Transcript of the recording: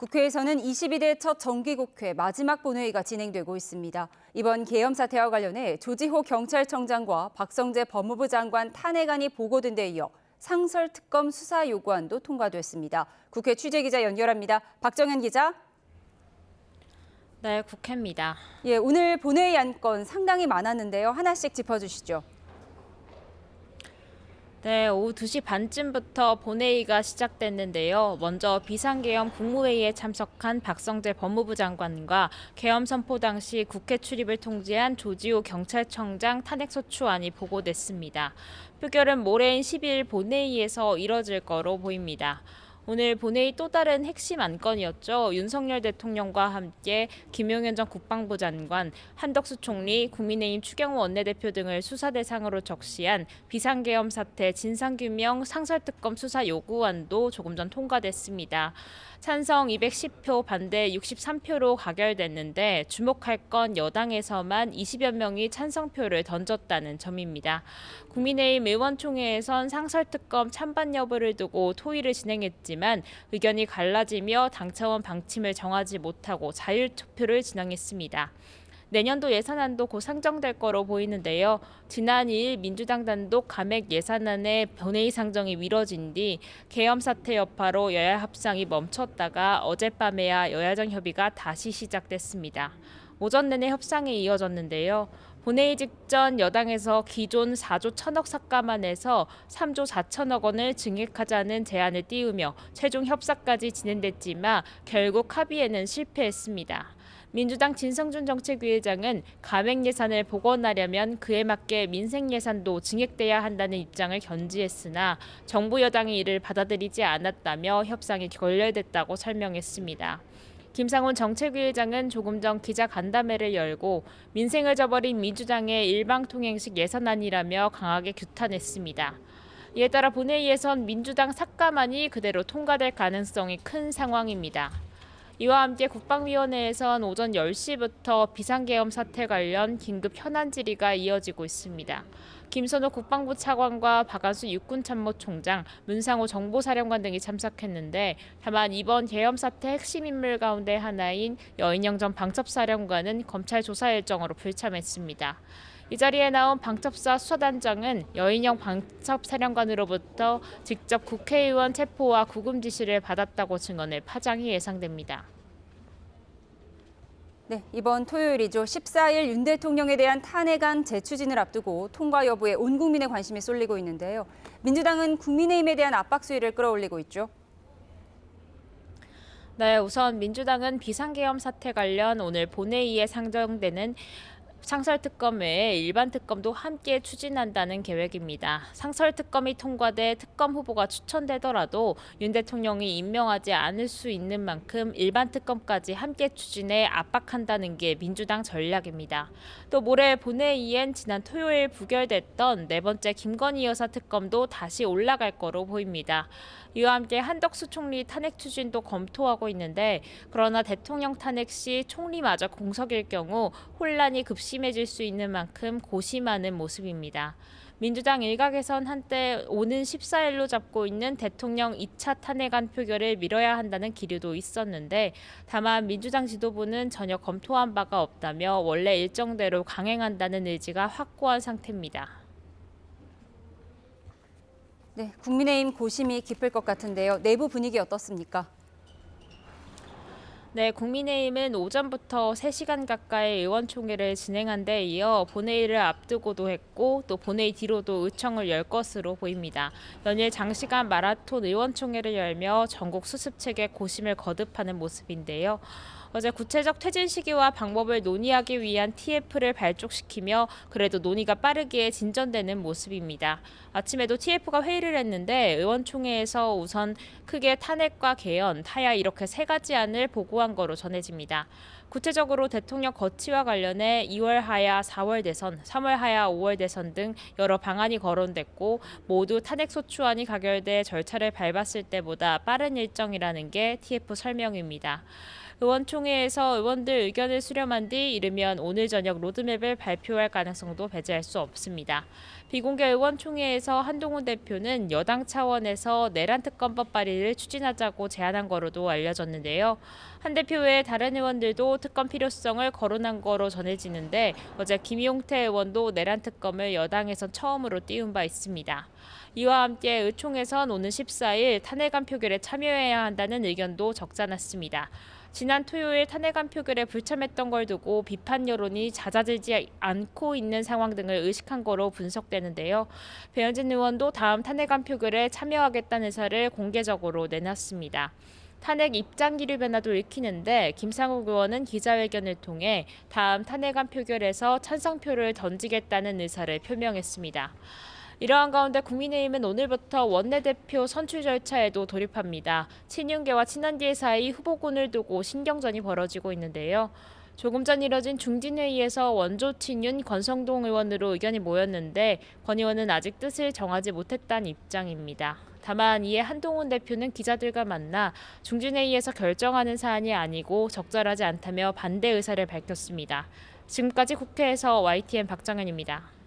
국회에서는 22대 첫 정기국회 마지막 본회의가 진행되고 있습니다. 이번 계엄 사태와 관련해 조지호 경찰청장과 박성재 법무부 장관 탄핵안이 보고된 데 이어 상설특검 수사 요구안도 통과됐습니다. 국회 취재기자 연결합니다. 박정현 기자. 네, 국회입니다. 오늘 본회의 안건 상당히 많았는데요. 하나씩 짚어주시죠. 네, 오후 2시 반쯤부터 본회의가 시작됐는데요. 먼저 비상계엄 국무회의에 참석한 박성재 법무부 장관과 계엄 선포 당시 국회 출입을 통지한 조지호 경찰청장 탄핵소추안이 보고됐습니다. 표결은 모레인 12일 본회의에서 이뤄질 거로 보입니다. 오늘 본회의 또 다른 핵심 안건이었죠. 윤석열 대통령과 함께 김용현 전 국방부 장관, 한덕수 총리, 국민의힘 추경호 원내대표 등을 수사 대상으로 적시한 비상계엄 사태 진상규명 상설특검 수사 요구안도 조금 전 통과됐습니다. 찬성 210표, 반대 63표로 가결됐는데 주목할 건 여당에서만 20여 명이 찬성표를 던졌다는 점입니다. 국민의힘 의원총회에선 상설특검 찬반 여부를 두고 토의를 진행했지만 의견이 갈라지며 당 차원 방침을 정하지 못하고 자율투표를 진행했습니다. 내년도 예산안도 곧 상정될 거로 보이는데요. 지난 2일 민주당 단독 감액 예산안의 본회의 상정이 미뤄진 뒤 계엄 사태 여파로 여야 협상이 멈췄다가 어젯밤에야 여야정 협의가 다시 시작됐습니다. 오전 내내 협상이 이어졌는데요. 본회의 직전 여당에서 기존 4조 1천억 삭감안에서 3조 4천억 원을 증액하자는 제안을 띄우며 최종 협상까지 진행됐지만 결국 합의에는 실패했습니다. 민주당 진성준 정책위의장은 감액 예산을 복원하려면 그에 맞게 민생 예산도 증액돼야 한다는 입장을 견지했으나 정부 여당이 이를 받아들이지 않았다며 협상이 결렬됐다고 설명했습니다. 김상훈 정책위의장은 조금 전 기자간담회를 열고 민생을 저버린 민주당의 일방통행식 예산안이라며 강하게 규탄했습니다. 이에 따라 본회의에선 민주당 삭감안이 그대로 통과될 가능성이 큰 상황입니다. 이와 함께 국방위원회에선 오전 10시부터 비상계엄 사태 관련 긴급 현안 질의가 이어지고 있습니다. 김선호 국방부 차관과 박안수 육군참모총장, 문상호 정보사령관 등이 참석했는데 다만 이번 계엄 사태 핵심 인물 가운데 하나인 여인영 전 방첩사령관은 검찰 조사 일정으로 불참했습니다. 이 자리에 나온 방첩사 수사단장은 여인영 방첩사령관으로부터 직접 국회의원 체포와 구금 지시를 받았다고 증언해 파장이 예상됩니다. 네, 이번 토요일이죠. 14일 윤 대통령에 대한 탄핵안 재추진을 앞두고 통과 여부에 온 국민의 관심이 쏠리고 있는데요. 민주당은 국민의힘에 대한 압박 수위를 끌어올리고 있죠. 네, 우선 민주당은 비상계엄 사태 관련 오늘 본회의에 상정되는 상설특검 외에 일반 특검도 함께 추진한다는 계획입니다. 상설특검이 통과돼 특검 후보가 추천되더라도 윤 대통령이 임명하지 않을 수 있는 만큼 일반 특검까지 함께 추진해 압박한다는 게 민주당 전략입니다. 또 모레 본회의엔 지난 토요일 부결됐던 네 번째 김건희 여사 특검도 다시 올라갈 거로 보입니다. 이와 함께 한덕수 총리 탄핵 추진도 검토하고 있는데 그러나 대통령 탄핵 시 총리마저 공석일 경우 혼란이 급심해질 수 있는 만큼 고심하는 모습입니다. 민주당 일각에선 한때 오는 14일로 잡고 있는 대통령 2차 탄핵안 표결을 미뤄야 한다는 기류도 있었는데 다만 민주당 지도부는 전혀 검토한 바가 없다며 원래 일정대로 강행한다는 의지가 확고한 상태입니다. 네, 국민의힘 고심이 깊을 것 같은데요. 내부 분위기 어떻습니까? 네, 국민의힘은 오전부터 3시간 가까이 의원총회를 진행한 데 이어 본회의를 앞두고도 했고 또 본회의 뒤로도 의총을 열 것으로 보입니다. 연일 장시간 마라톤 의원총회를 열며 전국 수습책에 고심을 거듭하는 모습인데요. 어제 구체적 퇴진 시기와 방법을 논의하기 위한 TF를 발족시키며 그래도 논의가 빠르게 진전되는 모습입니다. 아침에도 TF가 회의를 했는데 의원총회에서 우선 크게 탄핵과 개헌, 타야 이렇게 세 가지 안을 보고한 요구한 거로 전해집니다. 구체적으로 대통령 거취와 관련해 2월 하야 4월 대선, 3월 하야 5월 대선 등 여러 방안이 거론됐고 모두 탄핵소추안이 가결돼 절차를 밟았을 때보다 빠른 일정이라는 게 TF 설명입니다. 의원총회에서 의원들 의견을 수렴한 뒤 이르면 오늘 저녁 로드맵을 발표할 가능성도 배제할 수 없습니다. 비공개 의원총회에서 한동훈 대표는 여당 차원에서 내란 특검법 발의를 추진하자고 제안한 거로도 알려졌는데요. 한 대표 외에 다른 의원들도 특검 필요성을 거론한 거로 전해지는데 어제 김용태 의원도 내란 특검을 여당에선 처음으로 띄운 바 있습니다. 이와 함께 의총에선 오는 14일 탄핵안 표결에 참여해야 한다는 의견도 적잖았습니다. 지난 토요일 탄핵안 표결에 불참했던 걸 두고 비판 여론이 잦아들지 않고 있는 상황 등을 의식한 거로 분석되는데요. 배현진 의원도 다음 탄핵안 표결에 참여하겠다는 의사를 공개적으로 내놨습니다. 탄핵 입장 기류 변화도 읽히는데 김상욱 의원은 기자회견을 통해 다음 탄핵안 표결에서 찬성표를 던지겠다는 의사를 표명했습니다. 이러한 가운데 국민의힘은 오늘부터 원내대표 선출 절차에도 돌입합니다. 친윤계와 친한계 사이 후보군을 두고 신경전이 벌어지고 있는데요. 조금 전 이뤄진 중진회의에서 원조 친윤 권성동 의원으로 의견이 모였는데 권 의원은 아직 뜻을 정하지 못했다는 입장입니다. 다만 이에 한동훈 대표는 기자들과 만나 중진회의에서 결정하는 사안이 아니고 적절하지 않다며 반대 의사를 밝혔습니다. 지금까지 국회에서 YTN 박정현입니다.